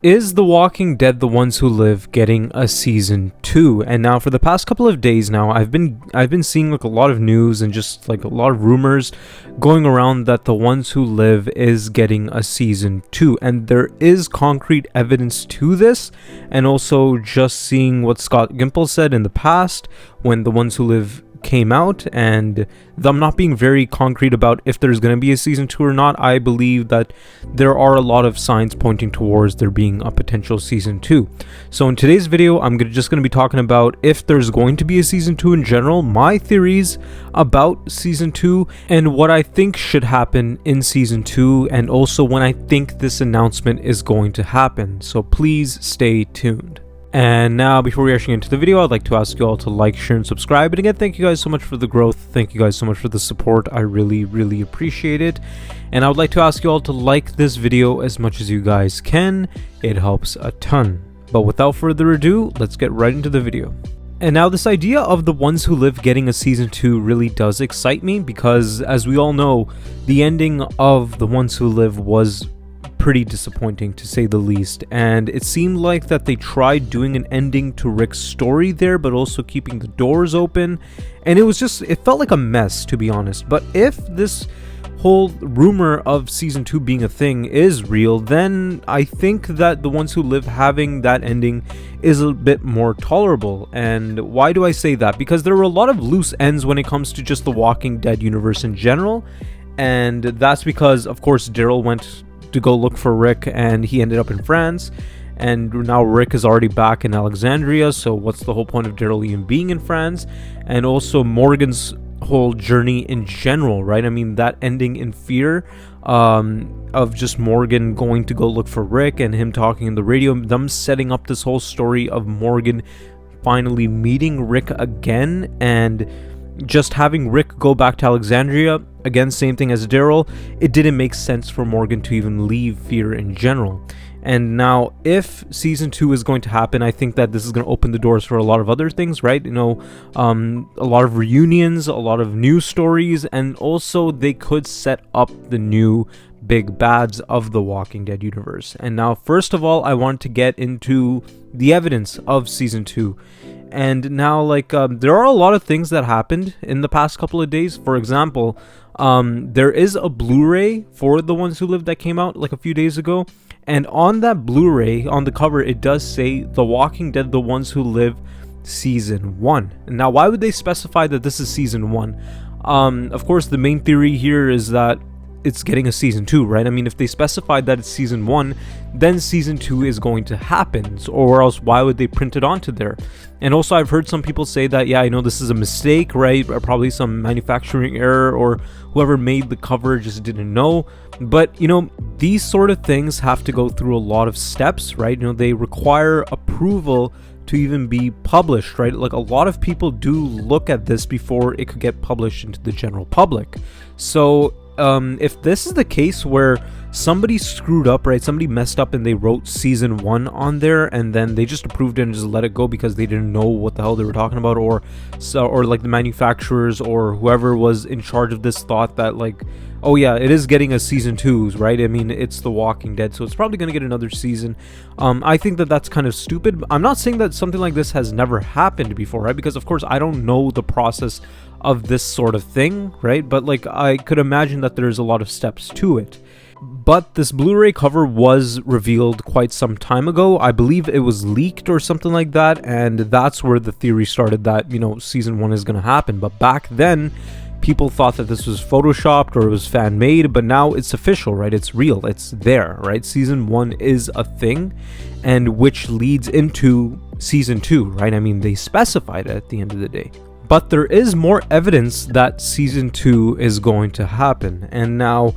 Is The Walking Dead: The Ones Who Live getting a season 2? And now for the past couple of days now, I've been seeing like a lot of news and just like a lot of rumors going around that The Ones Who Live is getting a season 2, and there is concrete evidence to this. And also just seeing what Scott Gimple said in the past when The Ones Who Live came out, and I'm not being very concrete about if there's going to be a season 2 or not. I believe that there are a lot of signs pointing towards there being a potential season 2. So in today's video, I'm just going to be talking about if there's going to be a season 2 in general, my theories about season 2, and what I think should happen in season 2, and also when I think this announcement is going to happen. So please stay tuned. And now, before we actually get into the video, I'd like to ask you all to like, share, and subscribe. And again, thank you guys so much for the growth. Thank you guys so much for the support. I really appreciate it. And I would like to ask you all to like this video as much as you guys can. It helps a ton. But without further ado, let's get right into the video. And now, this idea of The Ones Who Live getting a season 2 really does excite me, because as we all know, the ending of The Ones Who Live was pretty disappointing, to say the least, and it seemed like that they tried doing an ending to Rick's story there, but also keeping the doors open, and it felt like a mess, to be honest. But if this whole rumor of season 2 being a thing is real, then I think that The Ones Who Live having that ending is a bit more tolerable. And why do I say that? Because there were a lot of loose ends when it comes to just the Walking Dead universe in general, and that's because, of course, Daryl went to go look for Rick and he ended up in France, and now Rick is already back in Alexandria, so what's the whole point of Daryl even being in France? And also Morgan's whole journey in general, right? I mean, that ending in Fear, of just Morgan going to go look for Rick and him talking in the radio, them setting up this whole story of Morgan finally meeting Rick again, and just having Rick go back to Alexandria, again, same thing as Daryl. It didn't make sense for Morgan to even leave Fear in general. And now, if season 2 is going to happen, I think that this is going to open the doors for a lot of other things, right? You know, a lot of reunions, a lot of new stories, and also they could set up the new big bads of the Walking Dead universe. And now, first of all, I want to get into the evidence of season 2. And now, like, there are a lot of things that happened in the past couple of days. For example, there is a Blu-ray for The Ones Who Live that came out like a few days ago. And on that Blu-ray, on the cover, it does say The Walking Dead: The Ones Who Live Season 1. And now, why would they specify that this is Season 1? Of course, the main theory here is that it's getting a season 2, right? I mean, if they specified that it's season 1, then season 2 is going to happen, or else why would they print it onto there? And also, I've heard some people say that, yeah, I know this is a mistake, right? Or probably some manufacturing error, or whoever made the cover just didn't know. But, you know, these sort of things have to go through a lot of steps, right? You know, they require approval to even be published, right? Like, a lot of people do look at this before it could get published into the general public. So if this is the case where somebody screwed up, right? Somebody messed up and they wrote season 1 on there, and then they just approved it and just let it go because they didn't know what the hell they were talking about, or like the manufacturers or whoever was in charge of this thought that, like, oh yeah, it is getting a season 2, right? I mean, it's The Walking Dead, so it's probably going to get another season. I think that that's kind of stupid. I'm not saying that something like this has never happened before, right? Because of course I don't know the process of this sort of thing, right? But like, I could imagine that there's a lot of steps to it. But this Blu-ray cover was revealed quite some time ago. I believe it was leaked or something like that, and that's where the theory started that, you know, season 1 is going to happen. But back then, people thought that this was photoshopped or it was fan-made, but now it's official, right? It's real, it's there, right? Season 1 is a thing, and which leads into season 2, right? I mean, they specified it at the end of the day. But there is more evidence that season 2 is going to happen. And now,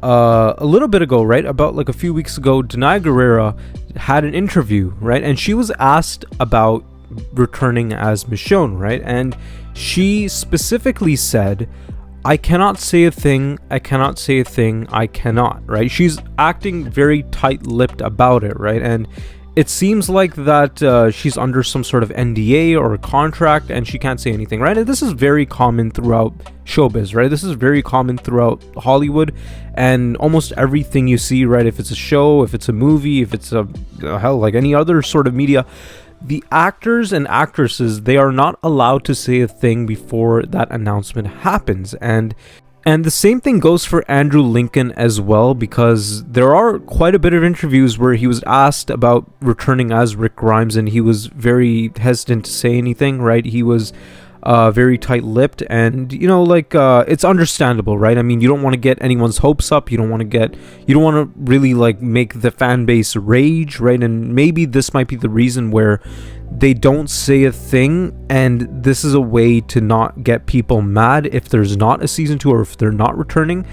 a little bit ago, right, about like a few weeks ago, Denai Guerrera had an interview, right? And she was asked about returning as Michonne, right? And she specifically said, I cannot say a thing, I cannot say a thing, I cannot, right? She's acting very tight-lipped about it, right? And it seems like that she's under some sort of NDA or a contract and she can't say anything, right? And this is very common throughout showbiz, right? This is very common throughout Hollywood and almost everything you see, right? If it's a show, if it's a movie, if it's a hell, like any other sort of media, the actors and actresses, they are not allowed to say a thing before that announcement happens. And the same thing goes for Andrew Lincoln as well, because there are quite a bit of interviews where he was asked about returning as Rick Grimes and he was very hesitant to say anything, right? He was very tight-lipped, and it's understandable, right? I mean, you don't want to get anyone's hopes up. You don't want to really like make the fan base rage, right? And maybe this might be the reason where they don't say a thing, and this is a way to not get people mad if there's not a season 2 or if they're not returning.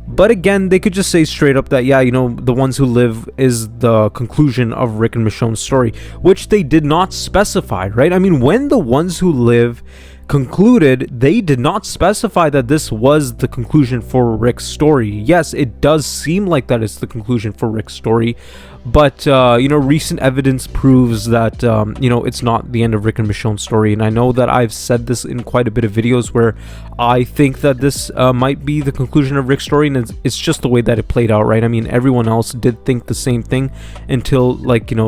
But again, they could just say straight up that, yeah, The Ones Who Live is the conclusion of Rick and Michonne's story, which they did not specify, right? I mean, when The Ones Who Live concluded, they did not specify that this was the conclusion for Rick's story. Yes, it does seem like that it's the conclusion for Rick's story, but recent evidence proves that it's not the end of Rick and Michonne's story. And I know that I've said this in quite a bit of videos where I think that this might be the conclusion of Rick's story, and it's just the way that it played out, right? I mean, everyone else did think the same thing until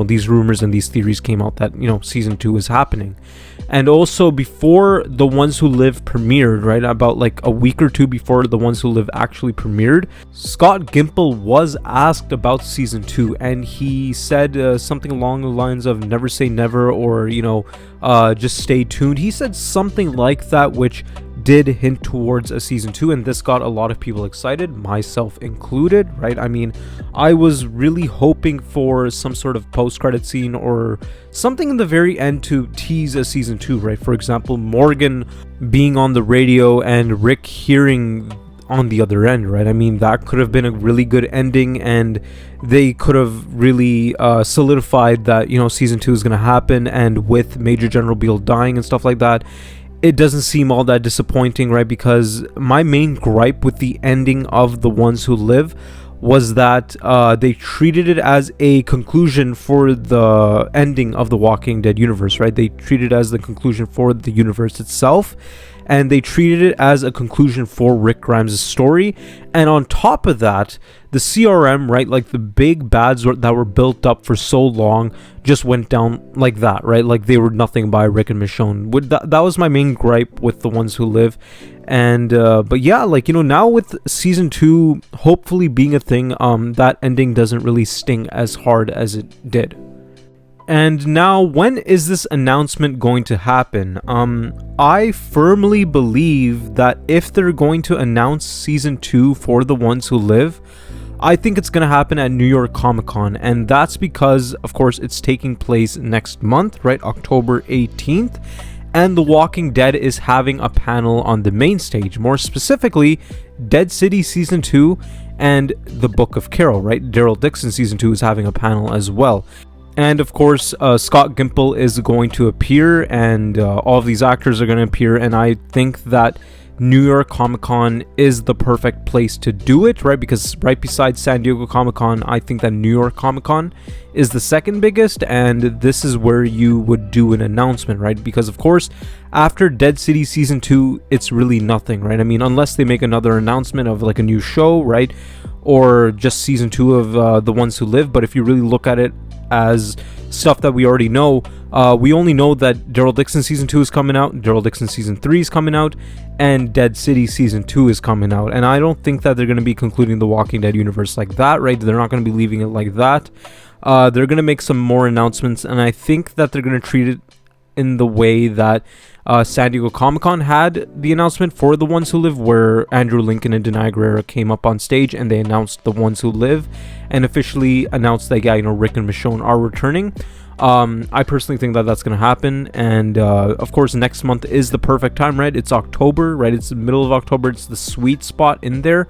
these rumors and these theories came out that season 2 is happening. And also, before The Ones Who Live premiered, right, about like a week or two before The Ones Who Live actually premiered, Scott Gimple was asked about season 2, and he said something along the lines of never say never, or just stay tuned. He said something like that, which did hint towards a season 2, and this got a lot of people excited, myself included, right? I mean, I was really hoping for some sort of post-credit scene or something in the very end to tease a season 2, right? For example, Morgan being on the radio and Rick hearing on the other end, right? I mean, that could have been a really good ending, and they could have really solidified that season 2 is going to happen. And with Major General Beale dying and stuff like that, it doesn't seem all that disappointing, right? Because my main gripe with the ending of The Ones Who Live was that they treated it as a conclusion for the ending of the Walking Dead universe, right? They treated it as the conclusion for the universe itself, and they treated it as a conclusion for Rick Grimes' story. And on top of that, the CRM, right, like the big bads that were built up for so long just went down like that, right? Like they were nothing by Rick and Michonne. That was my main gripe with The Ones Who Live. And but yeah, now with season 2 hopefully being a thing, that ending doesn't really sting as hard as it did. And now, when is this announcement going to happen? I firmly believe that if they're going to announce season 2 for The Ones Who Live, I think it's going to happen at New York Comic Con. And that's because, of course, it's taking place next month, right? October 18th. And The Walking Dead is having a panel on the main stage. More specifically, Dead City Season 2 and The Book of Carol, right? Daryl Dixon Season 2 is having a panel as well. And of course, Scott Gimple is going to appear, and all of these actors are going to appear, and I think that New York Comic Con is the perfect place to do it, right? Because right beside San Diego Comic Con, I think that New York Comic Con is the second biggest, and this is where you would do an announcement, right? Because of course, after Dead City Season 2, it's really nothing, right? I mean, unless they make another announcement of like a new show, right? Or just Season 2 of The Ones Who Live. But if you really look at it as stuff that we already know, we only know that Daryl Dixon Season 2 is coming out, Daryl Dixon Season 3 is coming out, and Dead City Season 2 is coming out. And I don't think that they're going to be concluding the Walking Dead universe like that, right? They're not going to be leaving it like that. They're going to make some more announcements, and I think that they're going to treat it in the way that San Diego Comic-Con had the announcement for The Ones Who Live, where Andrew Lincoln and Denai Guerrero came up on stage and they announced The Ones Who Live and officially announced that, yeah, Rick and Michonne are returning. I personally think that that's going to happen, and of course next month is the perfect time, right? It's October, right? It's the middle of October. It's the sweet spot in there.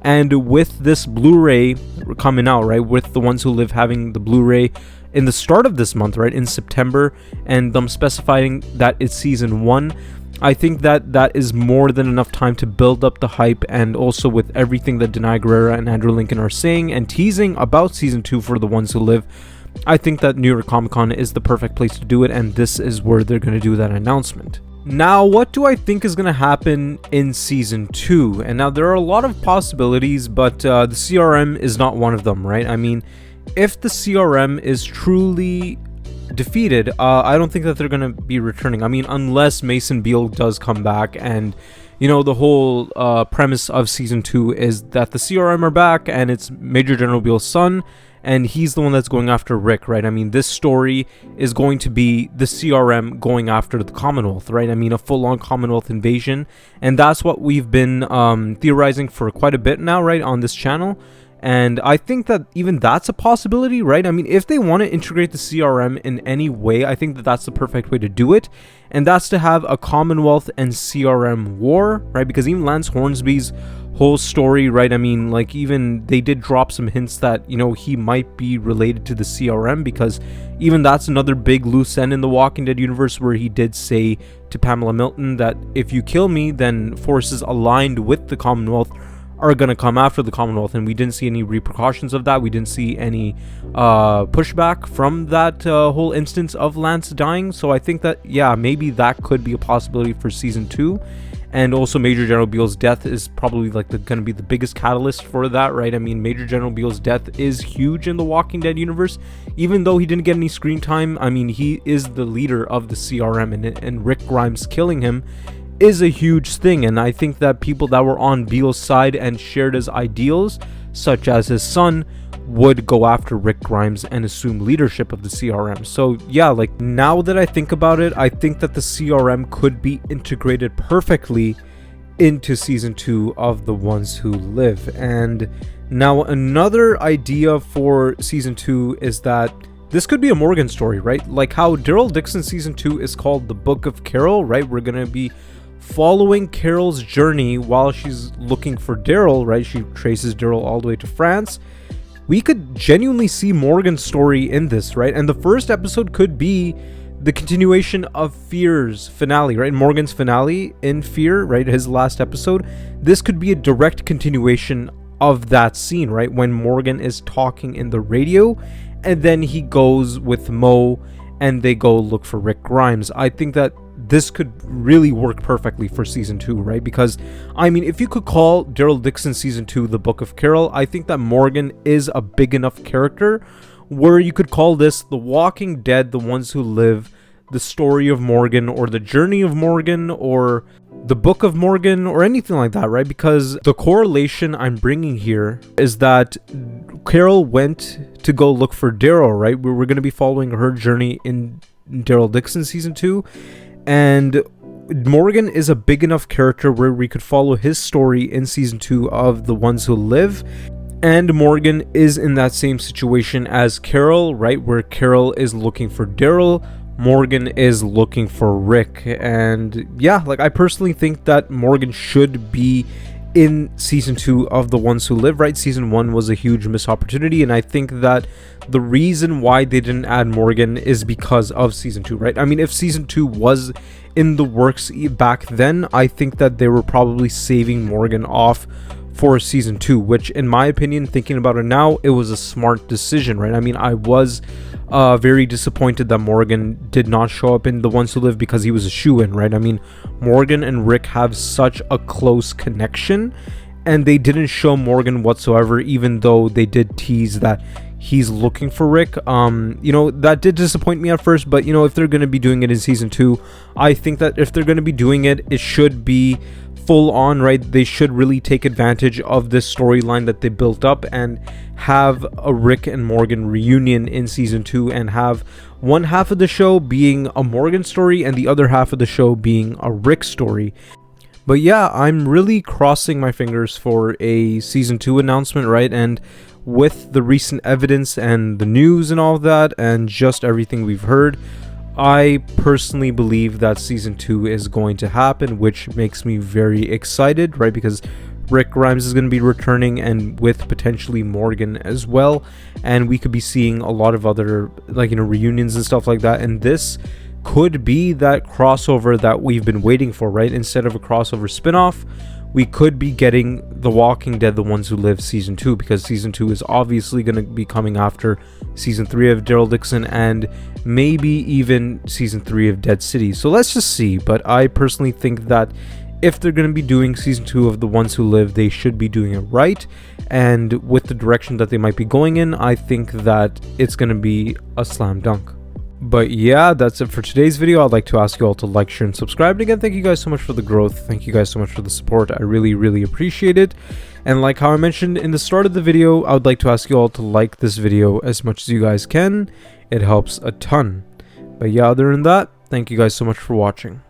And with this Blu-ray coming out, right, with The Ones Who Live having the Blu-ray in the start of this month, right, in September, and them specifying that it's season 1, I think that that is more than enough time to build up the hype. And also with everything that Denai Guerrero and Andrew Lincoln are saying and teasing about season 2 for The Ones Who Live, I think that New York Comic Con is the perfect place to do it, and this is where they're going to do that announcement. Now, what do I think is going to happen in Season 2? And now there are a lot of possibilities, but the CRM is not one of them, right? I mean, if the CRM is truly defeated, I don't think that they're going to be returning. I mean, unless Mason Beale does come back, and the whole premise of Season 2 is that the CRM are back, and it's Major General Beale's son, and he's the one that's going after Rick, right? I mean, this story is going to be the CRM going after the Commonwealth, right? I mean, a full-on Commonwealth invasion, and that's what we've been theorizing for quite a bit now, right, on this channel. And I think that even that's a possibility, right? I mean, if they want to integrate the CRM in any way, I think that that's the perfect way to do it. And that's to have a Commonwealth and CRM war, right? Because even Lance Hornsby's whole story, right? I mean, like, even they did drop some hints that, he might be related to the CRM, because even that's another big loose end in the Walking Dead universe, where he did say to Pamela Milton that if you kill me, then forces aligned with the Commonwealth are going to come after the Commonwealth, and we didn't see any repercussions of that. We didn't see any pushback from that whole instance of Lance dying. So I think that, yeah, maybe that could be a possibility for Season 2. And also Major General Beale's death is probably like going to be the biggest catalyst for that, right? I mean, Major General Beale's death is huge in the Walking Dead universe. Even though he didn't get any screen time, I mean, he is the leader of the CRM, and Rick Grimes killing him is a huge thing. And I think that people that were on Beale's side and shared his ideals, such as his son, would go after Rick Grimes and assume leadership of the CRM. So yeah, like, now that I think about it, I think that the CRM could be integrated perfectly into Season 2 of The Ones Who Live. And now another idea for Season 2 is that this could be a Morgan story, right? Like how Daryl Dixon Season 2 is called The Book of Carol, right? We're gonna be following Carol's journey while she's looking for Daryl, right? She traces Daryl all the way to France. We could genuinely see Morgan's story in this, right? And the first episode could be the continuation of Fear's finale, right? Morgan's finale in Fear, right? His last episode. This could be a direct continuation of that scene, right? When Morgan is talking in the radio, and then he goes with Mo and they go look for Rick Grimes. I think that this could really work perfectly for Season 2, right? Because, I mean, if you could call Daryl Dixon Season 2 The Book of Carol, I think that Morgan is a big enough character where you could call this The Walking Dead, The Ones Who Live, The Story of Morgan, or The Journey of Morgan, or The Book of Morgan, or anything like that, right? Because the correlation I'm bringing here is that Carol went to go look for Daryl, right? We're going to be following her journey in Daryl Dixon Season 2. And Morgan is a big enough character where we could follow his story in Season 2 of The Ones Who Live. And Morgan is in that same situation as Carol, right? Where Carol is looking for Daryl, Morgan is looking for Rick. And yeah, like, I personally think that Morgan should be in Season 2 of The Ones Who Live, right? Season 1 was a huge missed opportunity, and I think that the reason why they didn't add Morgan is because of Season 2, right? I mean, if Season 2 was in the works back then, I think that they were probably saving Morgan off for Season 2, which, in my opinion, thinking about it now, it was a smart decision, right? I mean, I was very disappointed that Morgan did not show up in The Ones Who Live because he was a shoo-in, right? I mean, Morgan and Rick have such a close connection, and they didn't show Morgan whatsoever, even though they did tease that he's looking for Rick. That did disappoint me at first, but, if they're going to be doing it in Season 2, I think that if they're going to be doing it, it should be full on, right? They should really take advantage of this storyline that they built up and have a Rick and Morgan reunion in Season 2, and have one half of the show being a Morgan story and the other half of the show being a Rick story. But yeah, I'm really crossing my fingers for a Season 2 announcement, right? And with the recent evidence and the news and all that, and just everything we've heard, I personally believe that Season 2 is going to happen, which makes me very excited, right? Because Rick Grimes is going to be returning, and with potentially Morgan as well. And we could be seeing a lot of other, reunions and stuff like that. And this could be that crossover that we've been waiting for, right? Instead of a crossover spinoff, we could be getting The Walking Dead: The Ones Who Live Season 2, because Season 2 is obviously going to be coming after Season 3 of Daryl Dixon and maybe even Season 3 of Dead City. So let's just see. But I personally think that if they're going to be doing Season 2 of The Ones Who Live, they should be doing it right. And with the direction that they might be going in, I think that it's going to be a slam dunk. But yeah, that's it for today's video. I'd like to ask you all to like, share, and subscribe. And again, thank you guys so much for the growth. Thank you guys so much for the support. I really appreciate it. And like how I mentioned in the start of the video, I would like to ask you all to like this video as much as you guys can. It helps a ton. But yeah, other than that, thank you guys so much for watching.